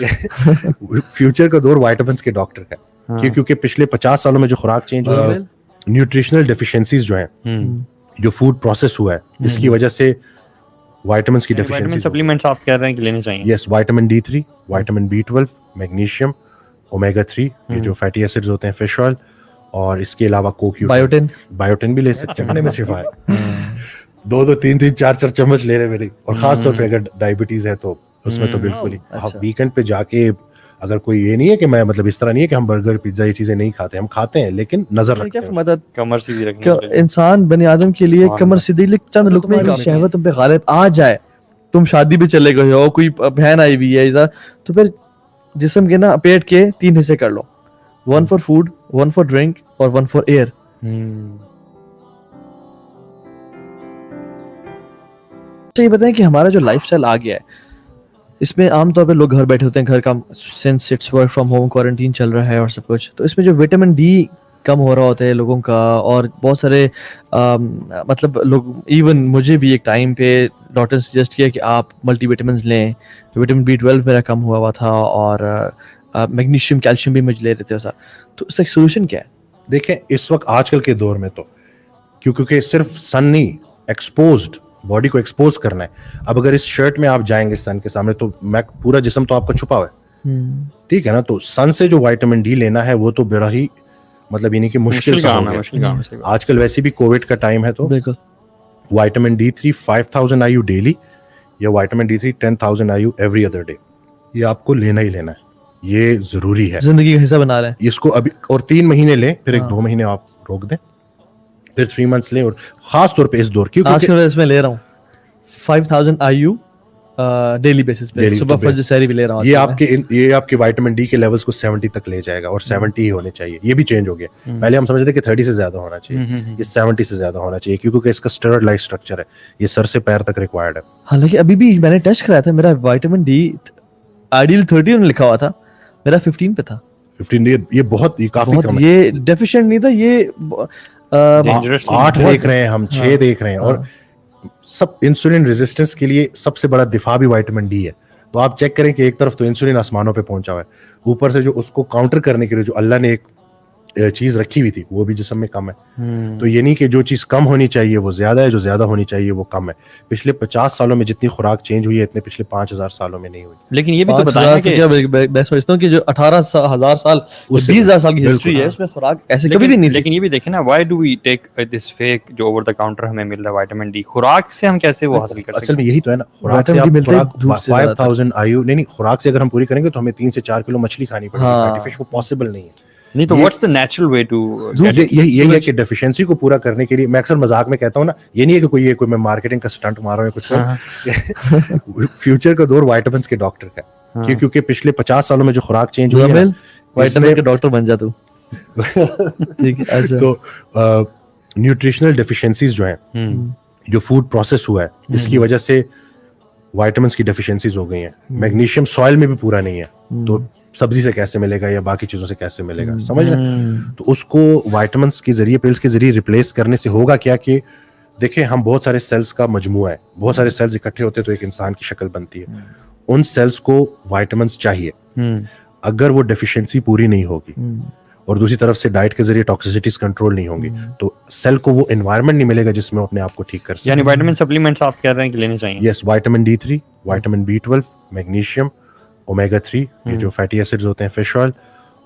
Future का दौर vitamins के डॉक्टर का है। क्योंकि पिछले 50 सालों में जो खुराक चेंज हुआ है, न्यूट्रिशनल डेफिशिएंसीज जो हैं, जो फूड प्रोसेस हुआ है, इसकी वजह से विटामिन्स की डेफिशिएंसी। सप्लीमेंट्स आप कह रहे हैं कि लेने चाहिए? Yes, vitamin D3, vitamin B12, magnesium, omega 3, ये जो फैटी एसिड्स होते हैं, फिश ऑयल, और इसके अलावा बायोटिन भी ले सकते हैं। खाने में सिर्फ है 2-2, 3-3, 4-4 चम्मच ले रहे मेरे, और खास तौर पे अगर डायबिटीज है तो उसमें तो बिल्कुल ही। आप वीकेंड पे जाके, अगर कोई ये नहीं है कि मैं मतलब इस तरह नहीं है कि हम बर्गर पिज्जा ये चीजें नहीं खाते, हम खाते हैं लेकिन नजर रखते हैं। मदद कमर सीधी रखनी इंसान बनी आदम के लिए कमर सीधी, चंद लुकमे की शहवत तुम पे गालिब आ जाए, तुम शादी पे चले गए हो, कोई बहन आई हुई है, तो फिर जिस्म के ना पेट के 3 हिस्से कर लो, 1 फॉर फूड, 1 फॉर ड्रिंक और 1 फॉर एयर। तो ये बताएं कि हमारा जो लाइफस्टाइल आ गया है, इसमें आमतौर पे लोग घर बैठे होते हैं, घर का since it's work from home, quarantine चल रहा है और सब कुछ, तो इसमें जो विटामिन डी कम हो रहा होता है लोगों का, और बहुत सारे मतलब लोग, इवन मुझे भी एक टाइम पे डॉक्टर ने सजेस्ट किया कि आप मल्टीविटामिन लें, तो विटामिन B12 मेरा कम हुआ था, और मैग्नीशियम, कैल्शियम भी मुझे ले रहे थे। तो इसका सोल्यूशन क्या है? देखें, इस वक्त आजकल के दौर में तो क्योंकि सिर्फ सन नहीं, एक्सपोज्ड बॉडी को एक्सपोज करना है। अब अगर इस शर्ट में आप जाएंगे सन के सामने, तो मैं पूरा जिस्म तो आपका छुपा हुआ है, ठीक है ना, तो सन से जो विटामिन डी लेना है वो तो बड़ा ही मतलब यानी कि मुश्किल काम है। आजकल वैसे भी कोविड का टाइम है, तो विटामिन D3 5000 IU डेली या vitamin D3 10,000 IU every other day, ये आपको लेना ही लेना है, ये जरूरी है, जिंदगी का हिस्सा बना रहे हैं इसको अभी। और 3 महीने लें, फिर 1-2 महीने आप रोक दें, फिर 3 मंथ्स लें, और खास तौर पे इस दौर क्योंकि इसमें ले रहा हूँ 5000 IU डेली बेसिस पे, सुबह फजर सहरी भी ले रहा हूँ। ये आपके विटामिन डी के लेवल्स को 70 तक ले जाएगा, और 70 ही होने चाहिए। ये भी चेंज हो गया, पहले हम समझते थे कि 30 से ज्यादा होना चाहिए, ये 70 से ज्यादा होना चाहिए, क्योंकि इसका स्टेरॉइड लाइक स्ट्रक्चर है, ये सर से पैर तक रिक्वायर्ड है। हालांकि अभी भी मैंने टेस्ट कराया था, मेरा विटामिन डी आइडियल 30 में लिखा हुआ था, मेरा 15 पे था। 15, ये बहुत, ये काफी कम है, ये डेफिशिएंट नहीं था, ये 8 देख रहे हैं हम, 6 देख रहे हैं, और सब इंसुलिन रेजिस्टेंस के लिए सबसे बड़ा दिफा भी विटामिन डी है। तो आप चेक करें कि एक तरफ तो इंसुलिन आसमानों पे पहुंचा हुआ है, ऊपर से जो उसको काउंटर करने के लिए जो अल्लाह ने एक चीज रखी हुई थी वो भी जिस्म में कम है। तो ये नहीं कि जो चीज कम होनी चाहिए वो ज्यादा है, जो ज्यादा होनी चाहिए वो कम है। पिछले 50 सालों में जितनी खुराक चेंज हुई है, इतने पिछले 5000 सालों में नहीं हुई। लेकिन ये भी तो बताया कि मैं समझता हूँ कि जो 18,000 साल, 20,000 साल की हिस्ट्री है, उसमें खुराक ऐसे कभी भी नहीं। लेकिन ये भी देखें ना, why do we take this fake जो ओवर द काउंटर हमें मिल रहा है विटामिन डी? खुराक से हम कैसे वो हासिल कर सकते हैं? असल में यही तो है ना, खुराक से आप 5000 IU नहीं, खुराक से अगर हम पूरी करेंगे तो हमें 3 से 4 किलो मछली खानी पड़ेगी, फिश, वो पॉसिबल नहीं है। नहीं तो what's the natural way to यही है कि डेफिशिएंसी को पूरा करने के लिए, मैं अक्सर मजाक में कहता हूँ ना, ये नहीं है कि कोई मैं मार्केटिंग का स्टंट मार रहा हूँ कुछ। फ्यूचर का दौर विटामिन्स के डॉक्टर का है, क्योंकि पिछले 50 सालों में जो खुराक चेंज हुई है, विटामिन के डॉक्टर बन जा तू। ठीक है। तो न्यूट्रिशनल डेफिशिएंसीज जो हैं, जो फूड प्रोसेस हुआ है, इसकी वजह से विटामिन्स की डेफिशिएंसीज हो गई हैं। मैग्नीशियम सॉइल में भी पूरा नहीं है, तो सब्जी से कैसे मिलेगा या बाकी चीजों से कैसे मिलेगा, समझ रहे हैं? तो उसको विटामिन्स के जरिए, पिल्स के जरिए रिप्लेस करने से होगा क्या कि देखिए, हम बहुत सारे सेल्स का मजमूआ है, बहुत सारे सेल्स इकट्ठे होते हैं तो एक इंसान की शक्ल बनती है। उन सेल्स को विटामिन्स चाहिए, अगर वो डेफिशिएंसी पूरी नहीं होगी और दूसरी तरफ से डाइट के जरिए टॉक्सिसिटीज कंट्रोल नहीं होंगी, तो सेल को वो एनवायरनमेंट नहीं मिलेगा जिसमें अपने आप को ठीक कर सके। यानी विटामिन सप्लीमेंट्स आप कह रहे हैं कि लेने चाहिए? Yes, vitamin D3, vitamin B12, magnesium, omega 3, ये जो फैटी एसिड्स होते हैं, फिश ऑयल,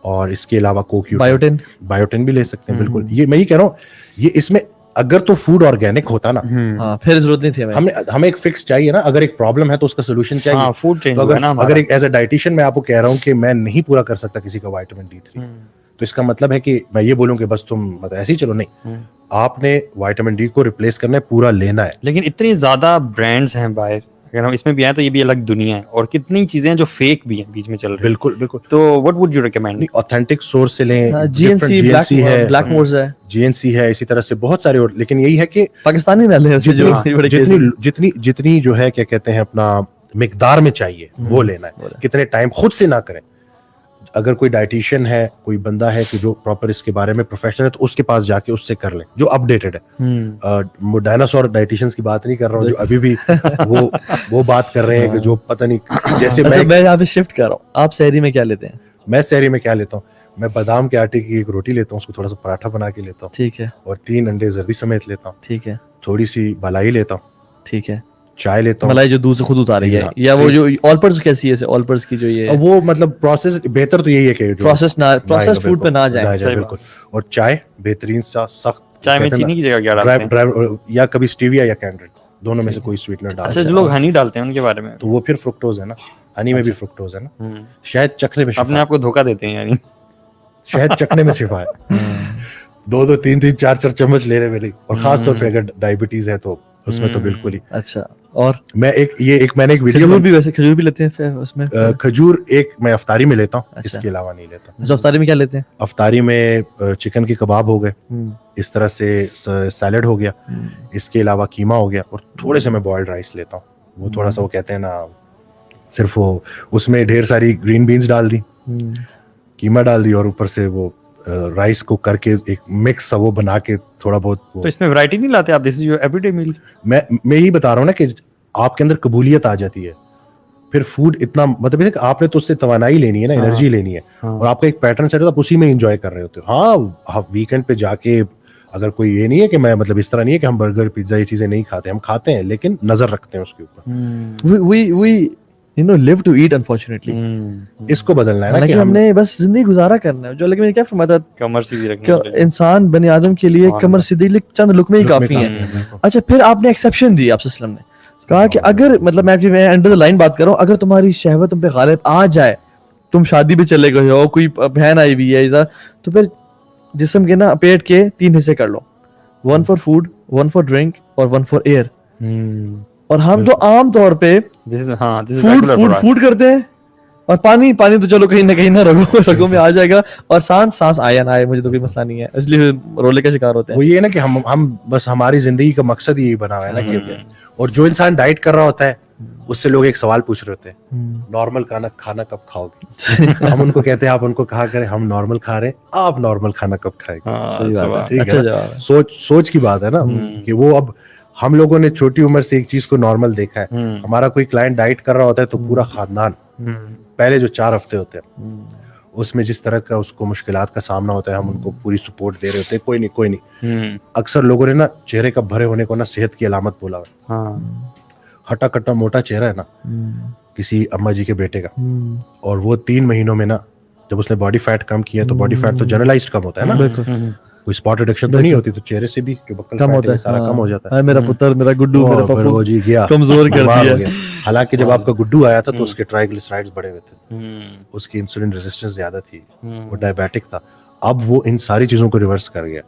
और इसके अलावा बायोटिन भी ले सकते हैं। बिल्कुल, ये मैं ही कह रहा हूँ, ये इसमें अगर तो फूड ऑर्गेनिक होता ना, फिर जरूरत नहीं थी हमें एक फिक्स चाहिए ना, अगर एक प्रॉब्लम है तो उसका सोल्यूशन चाहिए। फूड चेंज तो अगर एक एज अ डाइटिशियन मैं आपको कह रहा हूँ कि मैं नहीं पूरा कर सकता किसी का विटामिन D3, तो इसका मतलब है कि मैं ये बोलूँ कि बस तुम मतलब ऐसे ही चलो, नहीं, आपने विटामिन डी को रिप्लेस करना है, पूरा लेना है। लेकिन इतनी ज्यादा ब्रांड्स हैं बाहर, अगर हम इसमें भी आए तो ये भी अलग दुनिया है, और कितनी चीजें जो फेक भी हैं बीच में चल रही हैं। बिल्कुल बिल्कुल। तो what would you recommend? Authentic source से लें, GNC है, ब्लैकमोर्स है, GNC है, इसी तरह से बहुत सारे और, लेकिन यही है कि पाकिस्तानी ना लें, जितनी जो है क्या कहते हैं अपना मिकदार में चाहिए वो लेना है, कितने टाइम खुद से ना करें। अगर कोई डाइटिशियन है, कोई बंदा है कि जो प्रॉपर इसके बारे में प्रोफेशनल है, तो उसके पास जाके उससे कर लें जो अपडेटेड है। डायनासोर डाइटिशियंस की बात नहीं कर रहा हूँ जो अभी भी वो बात कर रहे हैं कि जो पता नहीं जैसे अच्छा, मैं यहाँ पे शिफ्ट कर रहा हूँ, आप सहरी में क्या लेते हैं? मैं सहरी में क्या लेता हूँ, मैं बादाम के आटे की एक रोटी लेता हूँ, उसको थोड़ा सा पराठा बना के लेता हूँ, ठीक है, और 3 अंडे जर्दी समेत लेता हूँ, ठीक है, थोड़ी सी मलाई लेता हूँ, ठीक है। चाय लेता हूँ। मलाई जो दूध से खुद उतारी है, हाँ, या वो जो ऑलपर्स कैसी है, ऑलपर्स की जो ये अब वो मतलब प्रोसेस बेहतर तो यही है कि जो प्रोसेस फूड पे ना जाए। सही बिल्कुल। और चाय बेहतरीन सा सख्त, चाय में चीनी की जगह क्या डालते हैं? ड्राई या कभी स्टीविया या कैंड्रिक, दोनों में से कोई स्वीटनर डाल अच्छा, जो लोग हनी डालते हैं उनके बारे में तो वो फिर फ्रुक्टोज है ना, हनी में भी फ्रुक्टोज है ना। शहद चखने में अपने शिफा, आप को धोखा देते हैं यानी। शहद चखने में शिफा है। 2-2 3-3 4-4 चम्मच लेने में नहीं, और खास तौर पे अगर डायबिटीज है तो उसमें तो बिल्कुल ही। अच्छा, और मैंने एक वीडियो खजूर भी, वैसे खजूर भी लेते हैं फिर उसमें? खजूर एक मैं अफ्तारी में लेता हूँ, अच्छा। इसके अलावा नहीं लेता। अच्छा, अफ्तारी में क्या लेते हैं? अफ्तारी में चिकन के कबाब हो गए, इस तरह से सैलेड हो गया, इसके अलावा कीमा हो गया, और थोड़े से मैं बॉइल्ड राइस लेता हूँ। वो थोड़ा सा वो कहते हैं ना, सिर्फ वो उसमें ढेर सारी ग्रीन बीन्स डाल दी, कीमा डाल दी, और ऊपर से वो राइस को करके एक मिक्स सा वो बना के थोड़ा बहुत वो। तो इसमें वैरायटी नहीं लाते आप? दिस इज योर एवरीडे मील। मैं यही बता रहा हूँ ना कि आपके अंदर कबूलियत आ जाती है, फिर फूड इतना मतलब है कि आपने तो उससे तवानाई लेनी है ना, एनर्जी लेनी है, और आपका एक पैटर्न सेट है, तो आप उसी में एंजॉय कर रहे होते हो। हाँ, वीकेंड पे जाके अगर कोई ये नहीं है कि मैं मतलब इस तरह नहीं है कि हम बर्गर पिज्जा ये चीजें नहीं खाते, हम खाते हैं लेकिन नजर रखते हैं उसके ऊपर। we you know live to eat unfortunately। इसको बदलना है ना हालांकि कि हमने बस जिंदगी गुजारा करना है, जो लेकिन मैंने क्या फरमाया था कमर सीधी रखने कि के लिए। इंसान बनी आदम के लिए कमर सीधी चंद लुकमे ही लुकमे काफी काफी हैं। हैं। अच्छा, फिर आपने एक्सेप्शन दी, आप सल्लल्लाहु अलैहि वसल्लम ने कहा कि अगर मतलब मैं अंडर द लाइन बात कर रहा हूँ, अगर तुम्हारी शहवत तुम पे गालिब आ जाए, तुम शादी पे चले गए हो, कोई बहन आई हुई है इधर, तो फिर जिस्म के ना पेट के 3 हिस्से कर लो, 1 फॉर फूड, 1 फॉर ड्रिंक और 1 फॉर एयर। और हम तो आम तौर पे दिस इज फूड करते हैं, और पानी तो चलो कहीं ना रगों में आ जाएगा, और सांस आया ना आए मुझे तो कोई मसला नहीं है, इसलिए रोले का शिकार होते हैं। वो ये ना कि हम बस हमारी जिंदगी का मकसद यही बना हुआ है ना कि, और जो इंसान डाइट कर रहा होता है उससे लोग एक सवाल पूछ रहे होते हैं, नॉर्मल खाना कब खाओगे? हम उनको कहते हैं आप उनको कहा करें हम नॉर्मल खा रहे हैं, आप नॉर्मल खाना कब खाएंगे? सही बात है, ठीक अच्छा है जवाब है। सोच की बात है ना, कि वो अब हम लोगों ने छोटी उम्र से एक चीज को नॉर्मल देखा है। हमारा कोई क्लाइंट डाइट कर रहा होता है तो पूरा खानदान पहले जो 4 हफ्ते होते हैं उसमें जिस तरह का उसको मुश्किलात का सामना होता है, हम उनको पूरी सपोर्ट दे रहे होते हैं। कोई नहीं। अक्सर लोगों ने ना चेहरे का भरे होने को ना सेहत की अलामत बोला है। हटा कट्टा मोटा चेहरा है ना किसी अम्मा जी के बेटे का, और वो 3 महीनों में ना जब उसने बॉडी फैट कम किया, तो बॉडी फैट तो जनरलाइज्ड कम होता है ना, कोई स्पॉट रिडक्शन तो नहीं होती, तो चेहरे से भी जो बक्कल कम फैट होता है है, सारा कम हो जाता है। मेरा पुत्र, मेरा गुड्डू, मेरा फिर पप्पू वो जी गया, कमजोर कर बीमार हो दिया। गया। हालांकि जब आपका गुड्डू आया था तो उसके ट्राइग्लिसराइड्स बढ़े हुए थे, उसकी इंसुलिन रेजिस्टेंस ज्यादा थी, वो डायबिटिक था। अब वो इन सारी चीजों को रिवर्स कर गया।